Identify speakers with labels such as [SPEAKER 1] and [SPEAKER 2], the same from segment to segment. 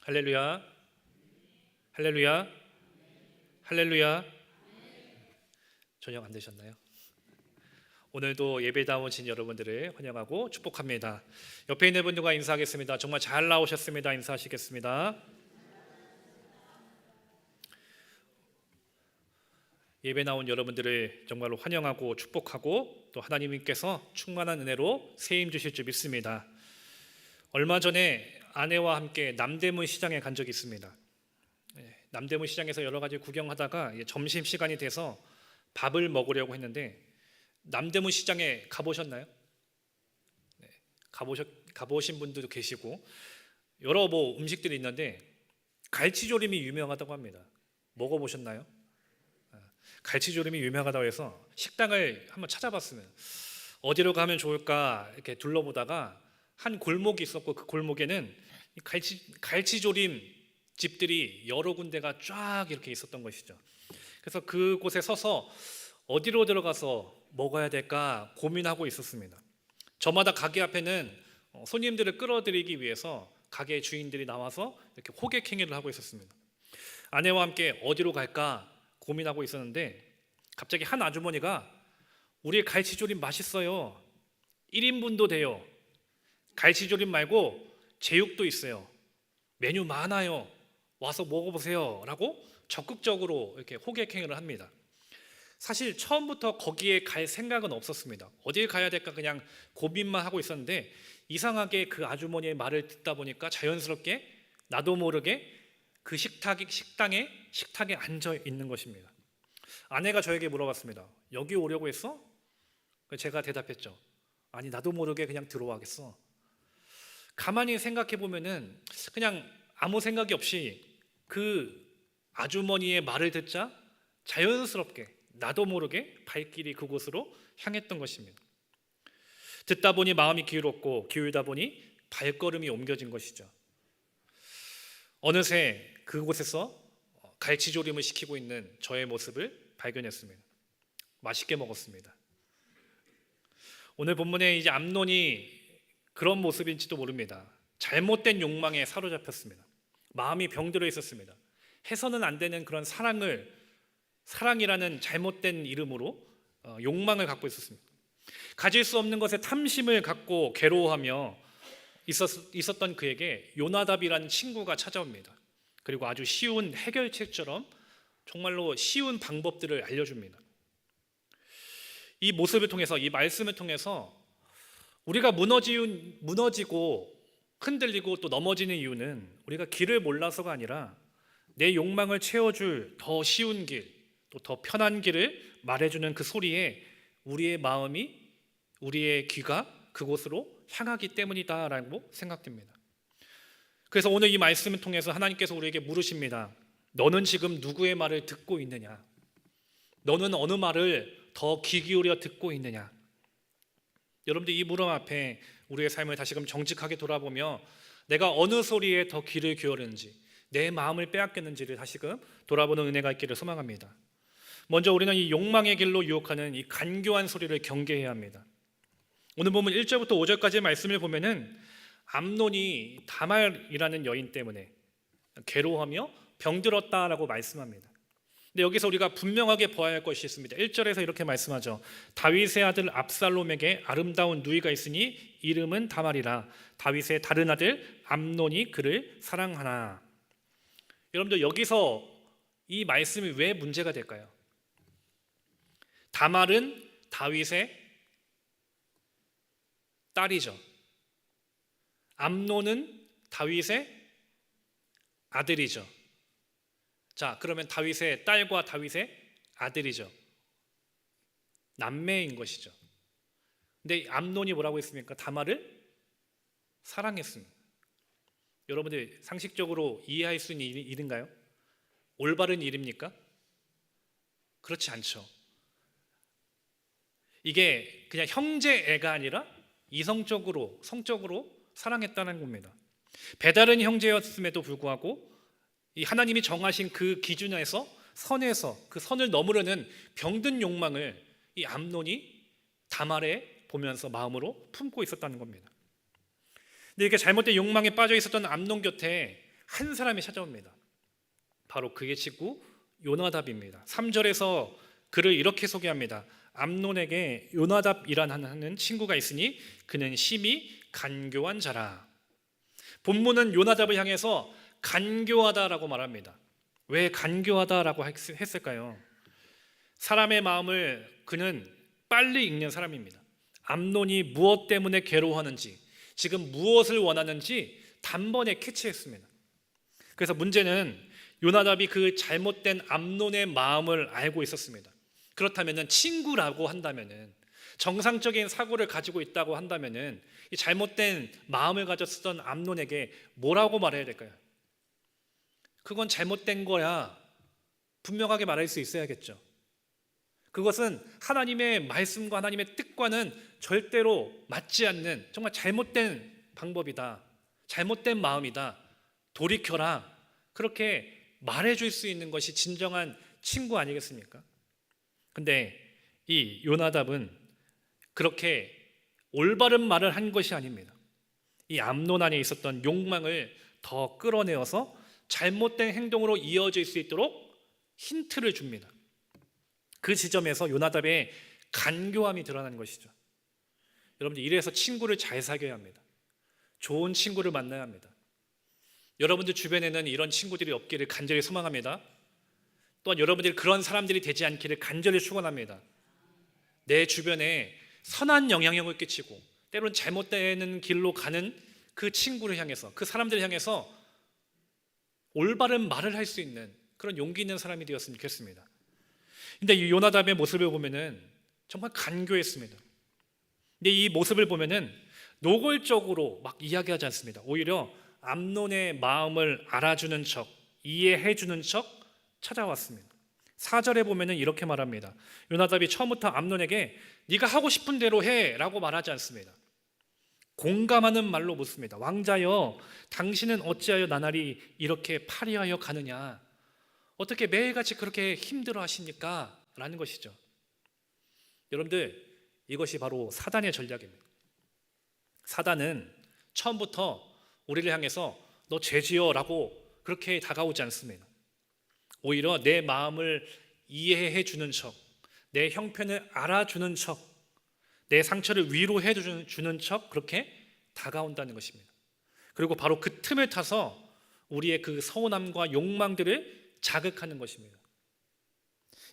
[SPEAKER 1] 할렐루야, 할렐루야, 할렐루야. 저녁 안 되셨나요? 오늘도 예배다 오신 여러분들을 환영하고 축복합니다. 옆에 있는 분들과 인사하겠습니다. 정말 잘 나오셨습니다. 인사하시겠습니다. 예배 나온 여러분들을 정말로 환영하고 축복하고 또 하나님께서 충만한 은혜로 세임 주실 줄 믿습니다. 얼마 전에 아내와 함께 남대문 시장에 간 적이 있습니다. 남대문 시장에서 여러 가지 구경하다가 점심시간이 돼서 밥을 먹으려고 했는데, 남대문 시장에 가보셨나요? 가보신 분들도 계시고 여러 음식들이 있는데 갈치조림이 유명하다고 합니다. 먹어보셨나요? 갈치조림이 유명하다고 해서 식당을 한번 찾아봤으면 어디로 가면 좋을까 이렇게 둘러보다가 한 골목이 있었고, 그 골목에는 갈치조림 집들이 여러 군데가 쫙 이렇게 있었던 것이죠. 그래서 그곳에 서서 어디로 들어가서 먹어야 될까 고민하고 있었습니다. 저마다 가게 앞에는 손님들을 끌어들이기 위해서 가게 주인들이 나와서 이렇게 호객 행위를 하고 있었습니다. 아내와 함께 어디로 갈까 고민하고 있었는데 갑자기 한 아주머니가 우리 갈치조림 맛있어요. 1인분도 돼요. 갈치조림 말고 제육도 있어요. 메뉴 많아요. 와서 먹어보세요. 라고 적극적으로 이렇게 호객 행위를 합니다. 사실 처음부터 거기에 갈 생각은 없었습니다. 어딜 가야 될까 그냥 고민만 하고 있었는데, 이상하게 그 아주머니의 말을 듣다 보니까 자연스럽게 나도 모르게 그 식탁에 앉아 있는 것입니다. 아내가 저에게 물어봤습니다. 여기 오려고 했어? 제가 대답했죠. 아니, 나도 모르게 그냥 들어와겠어. 가만히 생각해 보면은 그냥 아무 생각이 없이 그 아주머니의 말을 듣자 자연스럽게 나도 모르게 발길이 그곳으로 향했던 것입니다. 듣다 보니 마음이 기울다 보니 발걸음이 옮겨진 것이죠. 어느새 그곳에서 갈치조림을 시키고 있는 저의 모습을 발견했습니다. 맛있게 먹었습니다. 오늘 본문에 이제 암논이 그런 모습인지도 모릅니다. 잘못된 욕망에 사로잡혔습니다. 마음이 병들어 있었습니다. 해서는 안 되는 그런 사랑이라는 잘못된 이름으로 욕망을 갖고 있었습니다. 가질 수 없는 것에 탐심을 갖고 괴로워하며 있었던 그에게 요나답이라는 친구가 찾아옵니다. 그리고 아주 쉬운 해결책처럼 정말로 쉬운 방법들을 알려줍니다. 이 모습을 통해서, 이 말씀을 통해서 우리가 무너지고 흔들리고 또 넘어지는 이유는 우리가 길을 몰라서가 아니라 내 욕망을 채워줄 더 쉬운 길, 또 더 편한 길을 말해주는 그 소리에 우리의 마음이, 우리의 귀가 그곳으로 향하기 때문이다라고 생각됩니다. 그래서 오늘 이 말씀을 통해서 하나님께서 우리에게 물으십니다. 너는 지금 누구의 말을 듣고 있느냐? 너는 어느 말을 더 귀 기울여 듣고 있느냐? 여러분들, 이 물음 앞에 우리의 삶을 다시금 정직하게 돌아보며 내가 어느 소리에 더 귀를 기울였는지, 내 마음을 빼앗겼는지를 다시금 돌아보는 은혜가 있기를 소망합니다. 먼저 우리는 이 욕망의 길로 유혹하는 이 간교한 소리를 경계해야 합니다. 오늘 보면 1절부터 5절까지의 말씀을 보면은 암논이 다말이라는 여인 때문에 괴로워하며 병들었다라고 말씀합니다. 근데 여기서 우리가 분명하게 보아야 할 것이 있습니다. 1절에서 이렇게 말씀하죠. 다윗의 아들 압살롬에게 아름다운 누이가 있으니 이름은 다말이라. 다윗의 다른 아들 암논이 그를 사랑하나. 여러분들, 여기서 이 말씀이 왜 문제가 될까요? 다말은 다윗의 딸이죠. 암논은 다윗의 아들이죠. 자, 그러면 다윗의 딸과 다윗의 아들이죠. 남매인 것이죠. 근데 암논이 뭐라고 했습니까? 다말을 사랑했습니다. 여러분들, 상식적으로 이해할 수 있는 일인가요? 올바른 일입니까? 그렇지 않죠. 이게 그냥 형제애가 아니라 이성적으로, 성적으로 사랑했다는 겁니다. 배다른 형제였음에도 불구하고 이 하나님이 정하신 그 기준에서, 선에서 그 선을 넘으려는 병든 욕망을 이 암논이 다말에 보면서 마음으로 품고 있었다는 겁니다. 근데 이렇게 잘못된 욕망에 빠져 있었던 암논 곁에 한 사람이 찾아옵니다. 바로 그의 친구 요나답입니다. 3절에서 그를 이렇게 소개합니다. 암논에게 요나답이라는 친구가 있으니 그는 심히 간교한 자라. 본문은 요나답을 향해서 간교하다라고 말합니다. 왜 간교하다라고 했을까요? 사람의 마음을 그는 빨리 읽는 사람입니다. 암논이 무엇 때문에 괴로워하는지, 지금 무엇을 원하는지 단번에 캐치했습니다. 그래서 문제는 요나답이 그 잘못된 암논의 마음을 알고 있었습니다. 그렇다면 친구라고 한다면, 정상적인 사고를 가지고 있다고 한다면 이 잘못된 마음을 가졌던 암논에게 뭐라고 말해야 될까요? 그건 잘못된 거야, 분명하게 말할 수 있어야겠죠. 그것은 하나님의 말씀과 하나님의 뜻과는 절대로 맞지 않는 정말 잘못된 방법이다, 잘못된 마음이다, 돌이켜라, 그렇게 말해줄 수 있는 것이 진정한 친구 아니겠습니까? 근데 이 요나답은 그렇게 올바른 말을 한 것이 아닙니다. 이 암논 안에 있었던 욕망을 더 끌어내어서 잘못된 행동으로 이어질 수 있도록 힌트를 줍니다. 그 지점에서 요나답의 간교함이 드러나는 것이죠. 여러분들, 이래서 친구를 잘 사귀어야 합니다. 좋은 친구를 만나야 합니다. 여러분들 주변에는 이런 친구들이 없기를 간절히 소망합니다. 또한 여러분들이 그런 사람들이 되지 않기를 간절히 축원합니다. 내 주변에 선한 영향력을 끼치고 때로는 잘못되는 길로 가는 그 친구를 향해서, 그 사람들을 향해서 올바른 말을 할 수 있는 그런 용기 있는 사람이 되었으면 좋겠습니다. 근데 이 요나답의 모습을 보면은 정말 간교했습니다. 근데 이 모습을 보면은 노골적으로 막 이야기하지 않습니다. 오히려 암논의 마음을 알아주는 척, 이해해주는 척 찾아왔습니다. 4절에 보면은 이렇게 말합니다. 요나답이 처음부터 암논에게 네가 하고 싶은 대로 해 라고 말하지 않습니다. 공감하는 말로 묻습니다. 왕자여, 당신은 어찌하여 나날이 이렇게 파리하여 가느냐? 어떻게 매일같이 그렇게 힘들어 하십니까? 라는 것이죠. 여러분들, 이것이 바로 사단의 전략입니다. 사단은 처음부터 우리를 향해서 너 죄지어 라고 그렇게 다가오지 않습니다. 오히려 내 마음을 이해해 주는 척, 내 형편을 알아주는 척, 내 상처를 위로해 주는 척 그렇게 다가온다는 것입니다. 그리고 바로 그 틈을 타서 우리의 그 서운함과 욕망들을 자극하는 것입니다.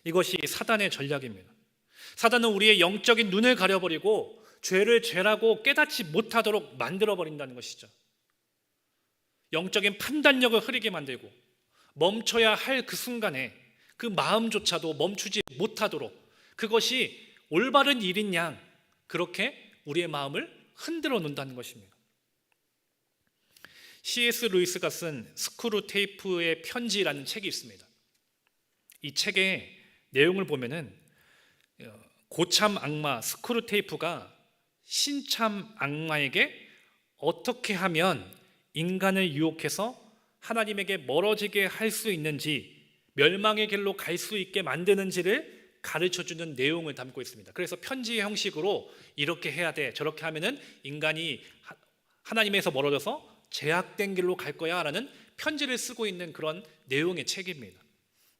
[SPEAKER 1] 이것이 사단의 전략입니다. 사단은 우리의 영적인 눈을 가려버리고 죄를 죄라고 깨닫지 못하도록 만들어버린다는 것이죠. 영적인 판단력을 흐리게 만들고 멈춰야 할 그 순간에 그 마음조차도 멈추지 못하도록, 그것이 올바른 일인 양 그렇게 우리의 마음을 흔들어 놓는다는 것입니다. C.S. 루이스가 쓴 스크루테이프의 편지라는 책이 있습니다. 이 책의 내용을 보면은 고참 악마 스크루테이프가 신참 악마에게 어떻게 하면 인간을 유혹해서 하나님에게 멀어지게 할 수 있는지, 멸망의 길로 갈 수 있게 만드는지를 가르쳐주는 내용을 담고 있습니다. 그래서 편지의 형식으로 이렇게 해야 돼, 저렇게 하면은 인간이 하나님에서 멀어져서 제약된 길로 갈 거야 라는 편지를 쓰고 있는 그런 내용의 책입니다.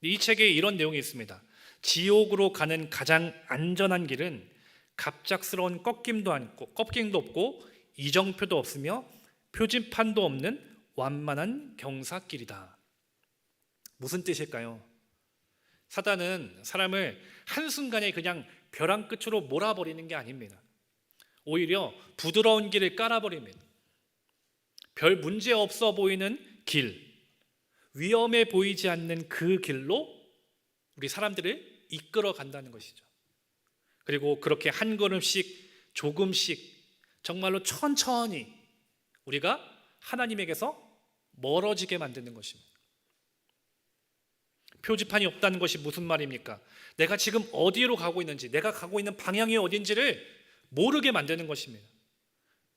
[SPEAKER 1] 이 책에 이런 내용이 있습니다. 지옥으로 가는 가장 안전한 길은 갑작스러운 꺾임도 없고 이정표도 없으며 표지판도 없는 완만한 경사길이다. 무슨 뜻일까요? 사단은 사람을 한순간에 그냥 벼랑 끝으로 몰아버리는 게 아닙니다. 오히려 부드러운 길을 깔아버립니다. 별 문제 없어 보이는 길, 위험해 보이지 않는 그 길로 우리 사람들을 이끌어 간다는 것이죠. 그리고 그렇게 한 걸음씩 조금씩 정말로 천천히 우리가 하나님에게서 멀어지게 만드는 것입니다. 표지판이 없다는 것이 무슨 말입니까? 내가 지금 어디로 가고 있는지, 내가 가고 있는 방향이 어딘지를 모르게 만드는 것입니다.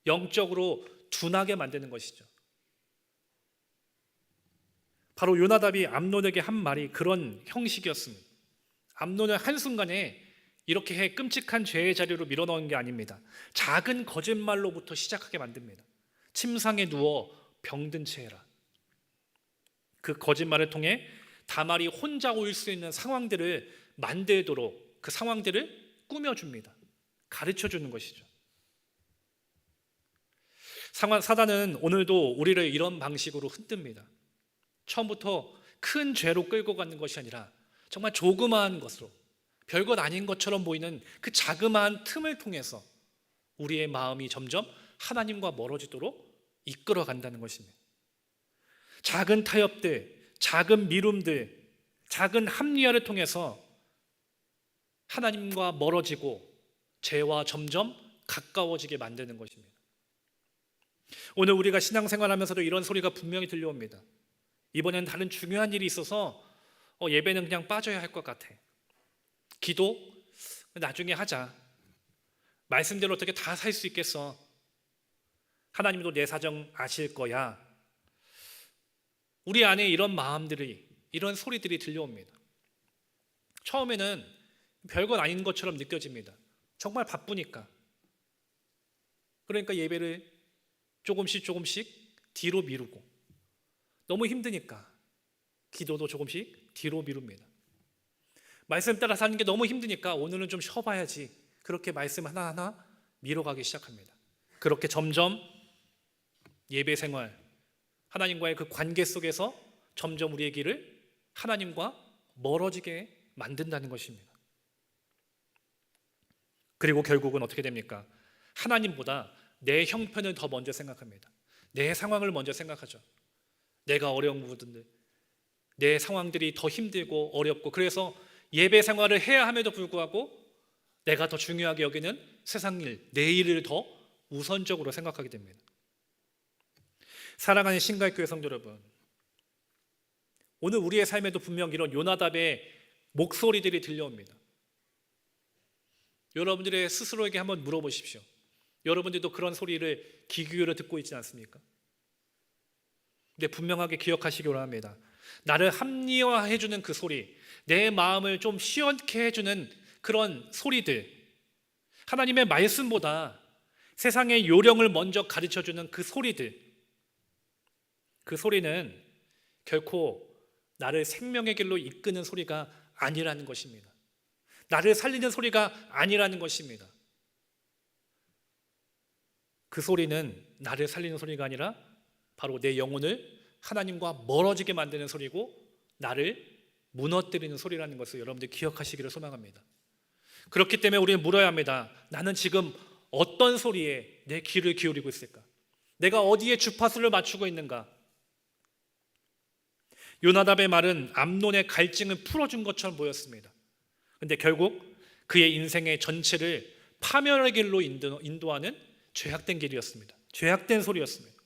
[SPEAKER 1] 영적으로 둔하게 만드는 것이죠. 바로 요나답이 암논에게 한 말이 그런 형식이었습니다. 암논은 한순간에 이렇게 해 끔찍한 죄의 자리로 밀어넣은 게 아닙니다. 작은 거짓말로부터 시작하게 만듭니다. 침상에 누워 병든 채 해라. 그 거짓말을 통해 다말이 혼자 올 수 있는 상황들을 만들도록 그 상황들을 꾸며줍니다. 가르쳐주는 것이죠. 사단은 오늘도 우리를 이런 방식으로 흔듭니다. 처음부터 큰 죄로 끌고 가는 것이 아니라 정말 조그마한 것으로, 별것 아닌 것처럼 보이는 그 자그마한 틈을 통해서 우리의 마음이 점점 하나님과 멀어지도록 이끌어 간다는 것입니다. 작은 타협들, 작은 미움들, 작은 합리화를 통해서 하나님과 멀어지고 죄와 점점 가까워지게 만드는 것입니다. 오늘 우리가 신앙생활하면서도 이런 소리가 분명히 들려옵니다. 이번엔 다른 중요한 일이 있어서 예배는 그냥 빠져야 할 것 같아. 기도 나중에 하자. 말씀대로 어떻게 다 살 수 있겠어. 하나님도 내 사정 아실 거야. 우리 안에 이런 마음들이, 이런 소리들이 들려옵니다. 처음에는 별건 아닌 것처럼 느껴집니다. 정말 바쁘니까. 그러니까 예배를 조금씩 뒤로 미루고, 너무 힘드니까 기도도 조금씩 뒤로 미룹니다. 말씀 따라 사는 게 너무 힘드니까 오늘은 좀 쉬어봐야지. 그렇게 말씀 하나하나 미뤄가기 시작합니다. 그렇게 점점 예배 생활, 하나님과의 그 관계 속에서 점점 우리의 길을 하나님과 멀어지게 만든다는 것입니다. 그리고 결국은 어떻게 됩니까? 하나님보다 내 형편을 더 먼저 생각합니다. 내 상황을 먼저 생각하죠. 내가 어려운 부분들, 내 상황들이 더 힘들고 어렵고, 그래서 예배 생활을 해야 함에도 불구하고 내가 더 중요하게 여기는 세상 일, 내 일을 더 우선적으로 생각하게 됩니다. 사랑하는 신갈교회 성도 여러분, 오늘 우리의 삶에도 분명 이런 요나답의 목소리들이 들려옵니다. 여러분들의 스스로에게 한번 물어보십시오. 여러분들도 그런 소리를 귀 기울여 듣고 있지 않습니까? 근데 분명하게 기억하시기 원합니다. 나를 합리화해주는 그 소리, 내 마음을 좀 시원케 해주는 그런 소리들, 하나님의 말씀보다 세상의 요령을 먼저 가르쳐주는 그 소리들, 그 소리는 결코 나를 생명의 길로 이끄는 소리가 아니라는 것입니다. 나를 살리는 소리가 아니라는 것입니다. 그 소리는 나를 살리는 소리가 아니라 바로 내 영혼을 하나님과 멀어지게 만드는 소리고, 나를 무너뜨리는 소리라는 것을 여러분들 기억하시기를 소망합니다. 그렇기 때문에 우리는 물어야 합니다. 나는 지금 어떤 소리에 내 귀를 기울이고 있을까? 내가 어디에 주파수를 맞추고 있는가? 요나답의 말은 암논의 갈증을 풀어준 것처럼 보였습니다. 그런데 결국 그의 인생의 전체를 파멸의 길로 인도하는 죄악된 길이었습니다. 죄악된 소리였습니다.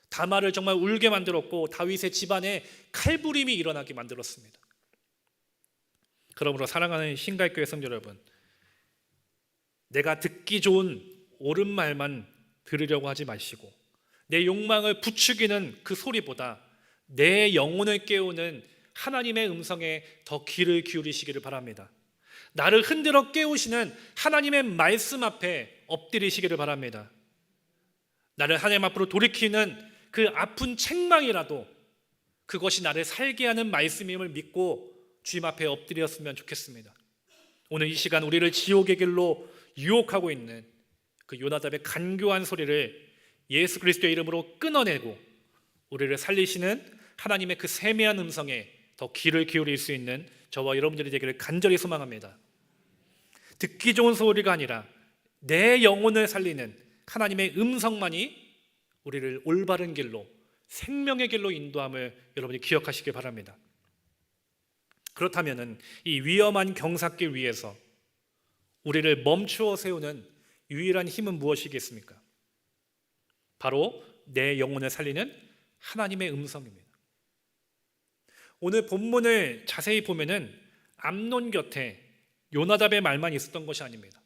[SPEAKER 1] 다말을 정말 울게 만들었고 다윗의 집안에 칼부림이 일어나게 만들었습니다. 그러므로 사랑하는 신갈교회 성도 여러분, 내가 듣기 좋은 옳은 말만 들으려고 하지 마시고, 내 욕망을 부추기는 그 소리보다 내 영혼을 깨우는 하나님의 음성에 더 귀를 기울이시기를 바랍니다. 나를 흔들어 깨우시는 하나님의 말씀 앞에 엎드리시기를 바랍니다. 나를 하나님 앞으로 돌이키는 그 아픈 책망이라도 그것이 나를 살게 하는 말씀임을 믿고 주님 앞에 엎드렸으면 좋겠습니다. 오늘 이 시간 우리를 지옥의 길로 유혹하고 있는 그 요나답의 간교한 소리를 예수 그리스도의 이름으로 끊어내고 우리를 살리시는 하나님의 그 세미한 음성에 더 귀를 기울일 수 있는 저와 여러분들이 되기를 간절히 소망합니다. 듣기 좋은 소리가 아니라 내 영혼을 살리는 하나님의 음성만이 우리를 올바른 길로, 생명의 길로 인도함을 여러분이 기억하시길 바랍니다. 그렇다면 이 위험한 경사길 위에서 우리를 멈추어 세우는 유일한 힘은 무엇이겠습니까? 바로 내 영혼을 살리는 하나님의 음성입니다. 오늘 본문을 자세히 보면은 암논 곁에 요나답의 말만 있었던 것이 아닙니다.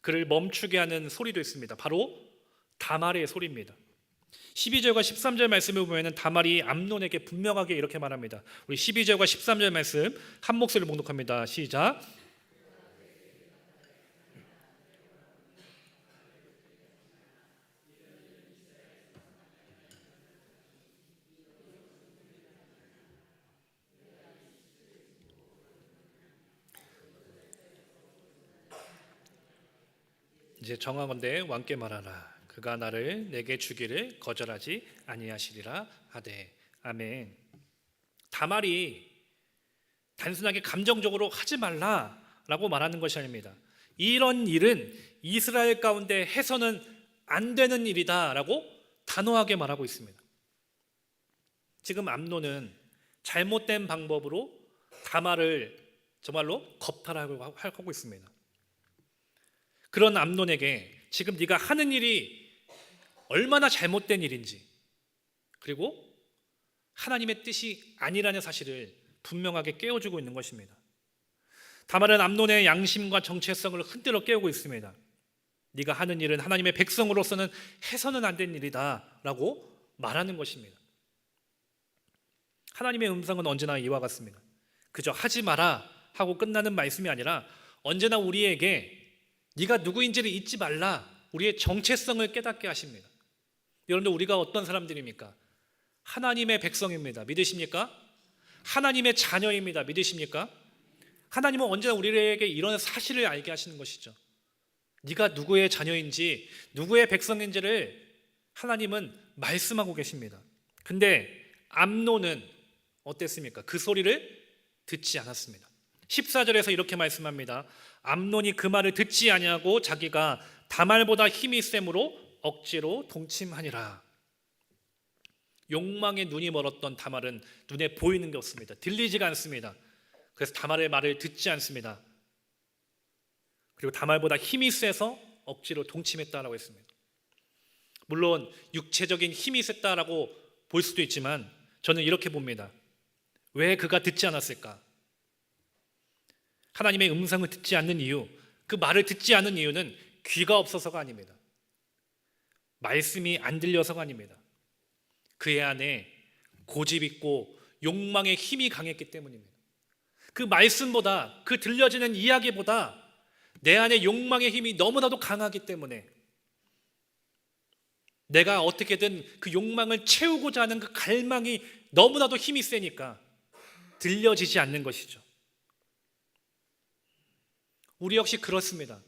[SPEAKER 1] 그를 멈추게 하는 소리도 있습니다. 바로 다말의 소리입니다. 12절과 13절 말씀을 보면은 다말이 암논에게 분명하게 이렇게 말합니다. 우리 12절과 13절 말씀 한 목소리로 봉독합니다. 시작. 이제 정하건대 왕께 말하라. 그가 나를 내게 주기를 거절하지 아니하시리라 하되. 아멘. 다말이 단순하게 감정적으로 하지 말라라고 말하는 것이 아닙니다. 이런 일은 이스라엘 가운데 해서는 안 되는 일이다라고 단호하게 말하고 있습니다. 지금 암논은 잘못된 방법으로 다말을 정말로 겁탈하고 있습니다. 그런 암논에게 지금 네가 하는 일이 얼마나 잘못된 일인지, 그리고 하나님의 뜻이 아니라는 사실을 분명하게 깨워주고 있는 것입니다. 다말은 암논의 양심과 정체성을 흔들어 깨우고 있습니다. 네가 하는 일은 하나님의 백성으로서는 해서는 안 된 일이다 라고 말하는 것입니다. 하나님의 음성은 언제나 이와 같습니다. 그저 하지 마라 하고 끝나는 말씀이 아니라 언제나 우리에게 네가 누구인지를 잊지 말라, 우리의 정체성을 깨닫게 하십니다. 여러분들, 우리가 어떤 사람들입니까? 하나님의 백성입니다. 믿으십니까? 하나님의 자녀입니다. 믿으십니까? 하나님은 언제나 우리에게 이런 사실을 알게 하시는 것이죠. 네가 누구의 자녀인지, 누구의 백성인지를 하나님은 말씀하고 계십니다. 근데 암논은 어땠습니까? 그 소리를 듣지 않았습니다. 14절에서 이렇게 말씀합니다. 암논이 그 말을 듣지 아니하고 자기가 다말보다 힘이 셈으로 억지로 동침하니라. 욕망에 눈이 멀었던 다말은 눈에 보이는 게 없습니다. 들리지가 않습니다. 그래서 다말의 말을 듣지 않습니다. 그리고 다말보다 힘이 세서 억지로 동침했다라고 했습니다. 물론 육체적인 힘이 셌다라고 볼 수도 있지만 저는 이렇게 봅니다. 왜 그가 듣지 않았을까? 하나님의 음성을 듣지 않는 이유, 그 말을 듣지 않는 이유는 귀가 없어서가 아닙니다. 말씀이 안 들려서가 아닙니다. 그의 안에 고집 있고 욕망의 힘이 강했기 때문입니다. 그 말씀보다, 그 들려지는 이야기보다 내 안에 욕망의 힘이 너무나도 강하기 때문에 내가 어떻게든 그 욕망을 채우고자 하는 그 갈망이 너무나도 힘이 세니까 들려지지 않는 것이죠. 우리 역시 그렇습니다.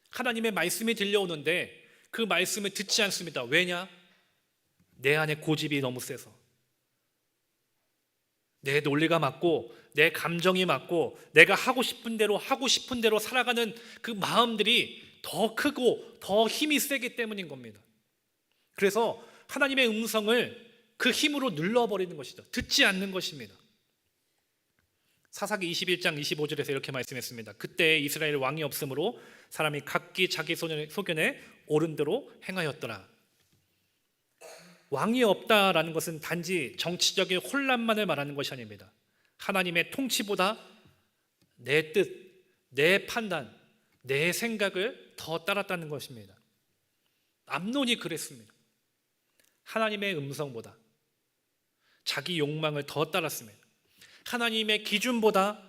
[SPEAKER 1] 하나님의 말씀이 들려오는데 그 말씀을 듣지 않습니다. 왜냐? 내 안에 고집이 너무 세서, 내 논리가 맞고 내 감정이 맞고 내가 하고 싶은 대로 살아가는 그 마음들이 더 크고 더 힘이 세기 때문인 겁니다. 그래서 하나님의 음성을 그 힘으로 눌러버리는 것이죠. 듣지 않는 것입니다. 사사기 21장 25절에서 이렇게 말씀했습니다. 그때 이스라엘 왕이 없으므로 사람이 각기 자기 소견에 옳은 대로 행하였더라. 왕이 없다라는 것은 단지 정치적인 혼란만을 말하는 것이 아닙니다. 하나님의 통치보다 내 뜻, 내 판단, 내 생각을 더 따랐다는 것입니다. 암논이 그랬습니다. 하나님의 음성보다 자기 욕망을 더 따랐습니다. 하나님의 기준보다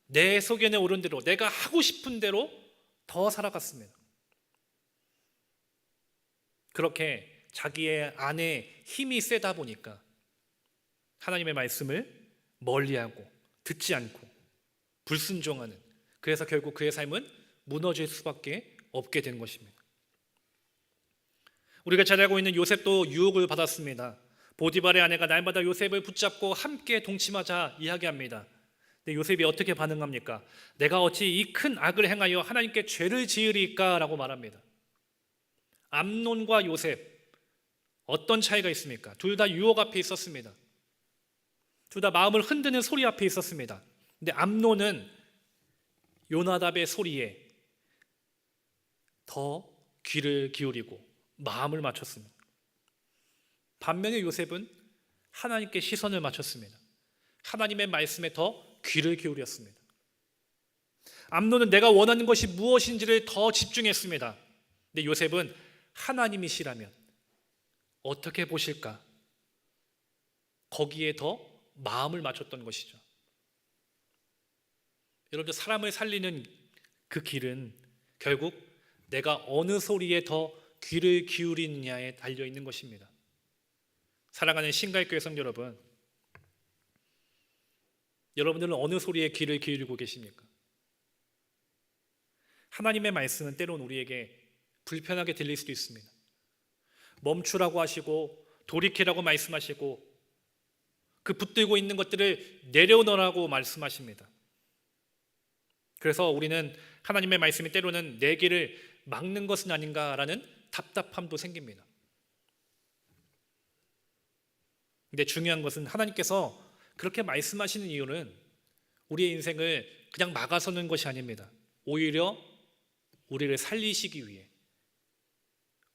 [SPEAKER 1] 내 소견에 오른 대로, 내가 하고 싶은 대로 더 살아갔습니다. 그렇게 자기의 안에 힘이 세다 보니까 하나님의 말씀을 멀리하고 듣지 않고 불순종하는, 그래서 결국 그의 삶은 무너질 수밖에 없게 된 것입니다. 우리가 잘 알고 있는 요셉도 유혹을 받았습니다. 보디발의 아내가 날마다 요셉을 붙잡고 함께 동침하자 이야기합니다. 근데 요셉이 어떻게 반응합니까? 내가 어찌 이 큰 악을 행하여 하나님께 죄를 지으리까? 라고 말합니다. 암논과 요셉, 어떤 차이가 있습니까? 둘 다 유혹 앞에 있었습니다. 둘 다 마음을 흔드는 소리 앞에 있었습니다. 근데 암논은 요나답의 소리에 더 귀를 기울이고 마음을 맞췄습니다. 반면에 요셉은 하나님께 시선을 맞췄습니다. 하나님의 말씀에 더 귀를 기울였습니다. 암논은 내가 원하는 것이 무엇인지를 더 집중했습니다. 근데 요셉은 하나님이시라면 어떻게 보실까? 거기에 더 마음을 맞췄던 것이죠. 여러분들, 사람을 살리는 그 길은 결국 내가 어느 소리에 더 귀를 기울이느냐에 달려 있는 것입니다. 사랑하는 신갈교회 성도 여러분, 여러분들은 어느 소리에 귀를 기울이고 계십니까? 하나님의 말씀은 때론 우리에게 불편하게 들릴 수도 있습니다. 멈추라고 하시고 돌이키라고 말씀하시고 그 붙들고 있는 것들을 내려놓으라고 말씀하십니다. 그래서 우리는 하나님의 말씀이 때로는 내 길을 막는 것은 아닌가라는 답답함도 생깁니다. 근데 중요한 것은 하나님께서 그렇게 말씀하시는 이유는 우리의 인생을 그냥 막아서는 것이 아닙니다. 오히려 우리를 살리시기 위해,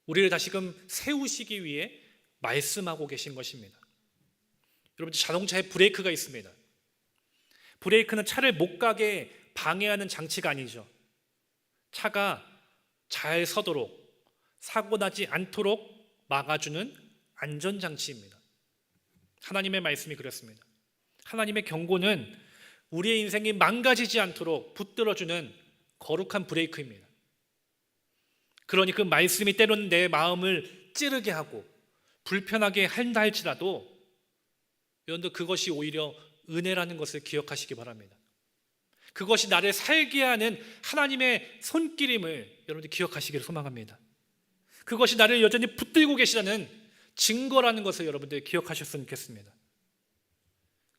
[SPEAKER 1] 우리를 다시금 세우시기 위해 말씀하고 계신 것입니다. 여러분, 자동차에 브레이크가 있습니다. 브레이크는 차를 못 가게 방해하는 장치가 아니죠. 차가 잘 서도록, 사고 나지 않도록 막아주는 안전장치입니다. 하나님의 말씀이 그렇습니다. 하나님의 경고는 우리의 인생이 망가지지 않도록 붙들어주는 거룩한 브레이크입니다. 그러니 그 말씀이 때로는 내 마음을 찌르게 하고 불편하게 한다 할지라도 여러분들 그것이 오히려 은혜라는 것을 기억하시기 바랍니다. 그것이 나를 살게 하는 하나님의 손길임을 여러분들 기억하시기를 소망합니다. 그것이 나를 여전히 붙들고 계시다는 증거라는 것을 여러분들 기억하셨으면 좋겠습니다.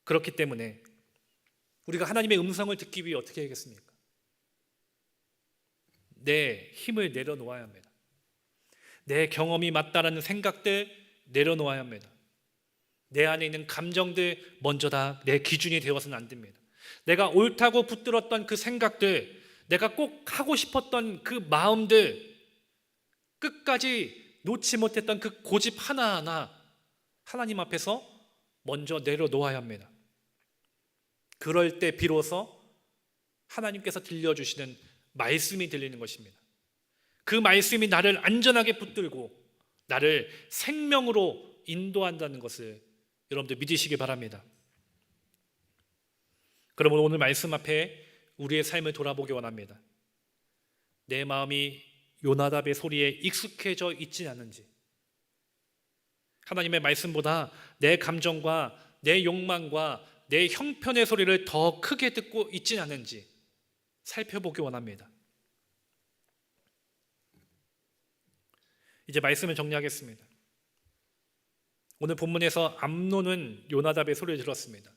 [SPEAKER 1] 그렇기 때문에 우리가 하나님의 음성을 듣기 위해 어떻게 해야겠습니까? 내 힘을 내려놓아야 합니다. 내 경험이 맞다라는 생각들 내려놓아야 합니다. 내 안에 있는 감정들 먼저 다 내 기준이 되어서는 안 됩니다. 내가 옳다고 붙들었던 그 생각들, 내가 꼭 하고 싶었던 그 마음들, 끝까지 놓지 못했던 그 고집 하나하나 하나님 앞에서 먼저 내려놓아야 합니다. 그럴 때 비로소 하나님께서 들려주시는 말씀이 들리는 것입니다. 그 말씀이 나를 안전하게 붙들고 나를 생명으로 인도한다는 것을 여러분들 믿으시기 바랍니다. 그러면 오늘 말씀 앞에 우리의 삶을 돌아보기 원합니다. 내 마음이 요나답의 소리에 익숙해져 있지 않은지, 하나님의 말씀보다 내 감정과 내 욕망과 내 형편의 소리를 더 크게 듣고 있지 않은지 살펴보기 원합니다. 이제 말씀을 정리하겠습니다. 오늘 본문에서 암논은 요나답의 소리를 들었습니다.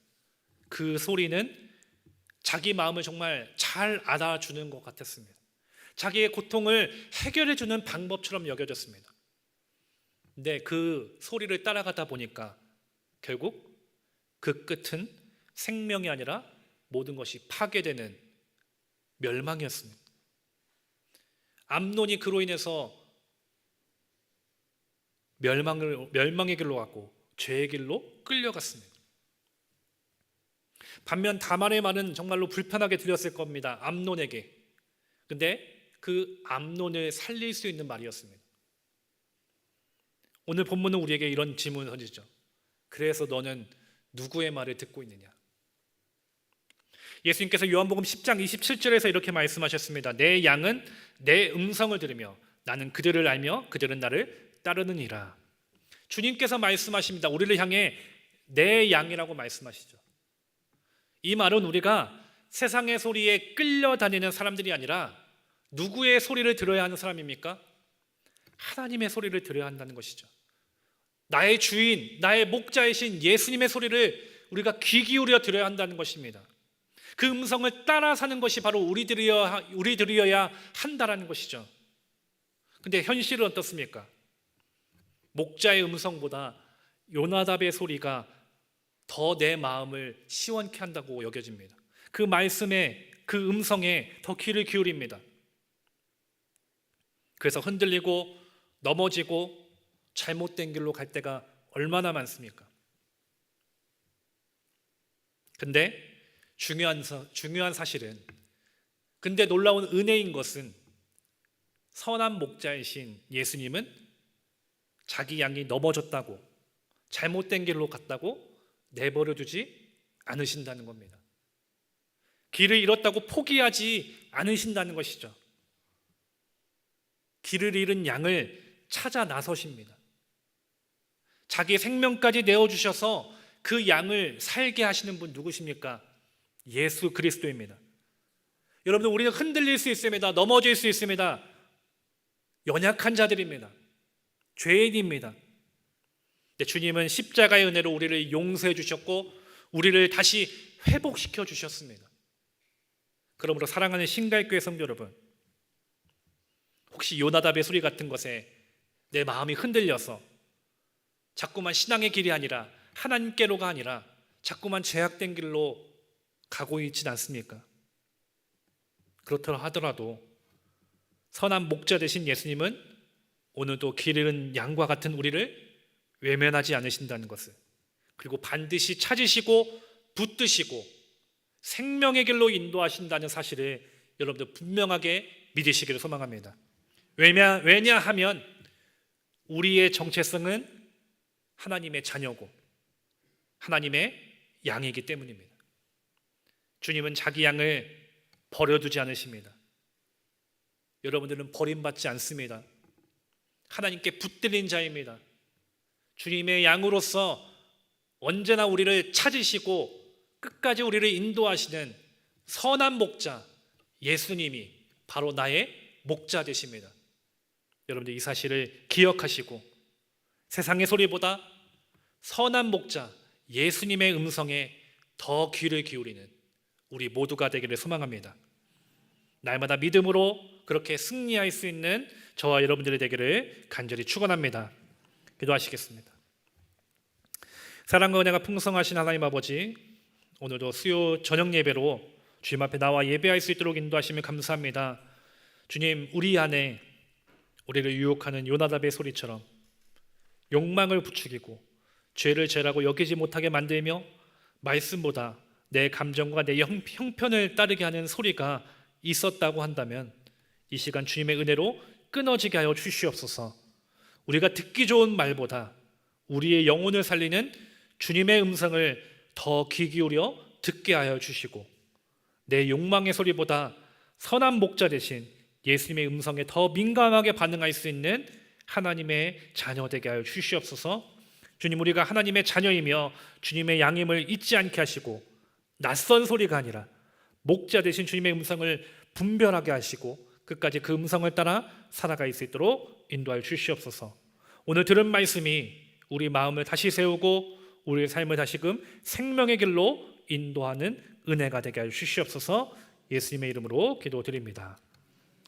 [SPEAKER 1] 그 소리는 자기 마음을 정말 잘 알아주는 것 같았습니다. 자기의 고통을 해결해주는 방법처럼 여겨졌습니다. 근데 그 소리를 따라가다 보니까 결국 그 끝은 생명이 아니라 모든 것이 파괴되는 멸망이었습니다. 암논이 그로 인해서 멸망의 길로 갔고 죄의 길로 끌려갔습니다. 반면 다말의 말은 정말로 불편하게 들렸을 겁니다. 암논에게. 근데 그 암논을 살릴 수 있는 말이었습니다. 오늘 본문은 우리에게 이런 질문을 던지죠. 그래서 너는 누구의 말을 듣고 있느냐? 예수님께서 요한복음 10장 27절에서 이렇게 말씀하셨습니다. 내 양은 내 음성을 들으며 나는 그들을 알며 그들은 나를 따르느니라. 주님께서 말씀하십니다. 우리를 향해 내 양이라고 말씀하시죠. 이 말은 우리가 세상의 소리에 끌려다니는 사람들이 아니라 누구의 소리를 들어야 하는 사람입니까? 하나님의 소리를 들어야 한다는 것이죠. 나의 주인, 나의 목자이신 예수님의 소리를 우리가 귀 기울여 들어야 한다는 것입니다. 그 음성을 따라 사는 것이 바로 우리들이어야 한다라는 것이죠. 근데 현실은 어떻습니까? 목자의 음성보다 요나답의 소리가 더 내 마음을 시원케 한다고 여겨집니다. 그 말씀에, 그 음성에 더 귀를 기울입니다. 그래서 흔들리고 넘어지고 잘못된 길로 갈 때가 얼마나 많습니까? 근데 중요한 사실은, 근데 놀라운 은혜인 것은 선한 목자이신 예수님은 자기 양이 넘어졌다고, 잘못된 길로 갔다고 내버려 두지 않으신다는 겁니다. 길을 잃었다고 포기하지 않으신다는 것이죠. 길을 잃은 양을 찾아 나서십니다. 자기 생명까지 내어주셔서 그 양을 살게 하시는 분 누구십니까? 예수 그리스도입니다. 여러분들, 우리는 흔들릴 수 있습니다. 넘어질 수 있습니다. 연약한 자들입니다. 죄인입니다. 근데 주님은 십자가의 은혜로 우리를 용서해 주셨고 우리를 다시 회복시켜 주셨습니다. 그러므로 사랑하는 신갈교회 성도 여러분, 혹시 요나답의 소리 같은 것에 내 마음이 흔들려서 자꾸만 신앙의 길이 아니라 하나님께로가 아니라 자꾸만 죄악된 길로 가고 있진 않습니까? 그렇다 하더라도 선한 목자 되신 예수님은 오늘도 길 잃은 양과 같은 우리를 외면하지 않으신다는 것을, 그리고 반드시 찾으시고 붙드시고 생명의 길로 인도하신다는 사실을 여러분들 분명하게 믿으시기를 소망합니다. 왜냐하면 우리의 정체성은 하나님의 자녀고 하나님의 양이기 때문입니다. 주님은 자기 양을 버려두지 않으십니다. 여러분들은 버림받지 않습니다. 하나님께 붙들린 자입니다. 주님의 양으로서 언제나 우리를 찾으시고 끝까지 우리를 인도하시는 선한 목자 예수님이 바로 나의 목자 되십니다. 여러분들 이 사실을 기억하시고 세상의 소리보다 선한 목자 예수님의 음성에 더 귀를 기울이는 우리 모두가 되기를 소망합니다. 날마다 믿음으로 그렇게 승리할 수 있는 저와 여러분들이 되기를 간절히 축원합니다. 기도하시겠습니다. 사랑과 은혜가 풍성하신 하나님 아버지, 오늘도 수요 저녁 예배로 주님 앞에 나와 예배할 수 있도록 인도하시며 감사합니다. 주님, 우리 안에 우리를 유혹하는 요나답의 소리처럼 욕망을 부추기고 죄를 죄라고 여기지 못하게 만들며 말씀보다 내 감정과 내 형편을 따르게 하는 소리가 있었다고 한다면 이 시간 주님의 은혜로 끊어지게 하여 주시옵소서. 우리가 듣기 좋은 말보다 우리의 영혼을 살리는 주님의 음성을 더 귀 기울여 듣게 하여 주시고 내 욕망의 소리보다 선한 목자 되신 예수님의 음성에 더 민감하게 반응할 수 있는 하나님의 자녀 되게 하여 주시옵소서. 주님, 우리가 하나님의 자녀이며 주님의 양임을 잊지 않게 하시고 낯선 소리가 아니라 목자 되신 주님의 음성을 분별하게 하시고 끝까지 그 음성을 따라 살아갈 수 있도록 인도하여 주시옵소서. 오늘 들은 말씀이 우리 마음을 다시 세우고 우리의 삶을 다시금 생명의 길로 인도하는 은혜가 되게 하여 주시옵소서. 예수님의 이름으로 기도드립니다.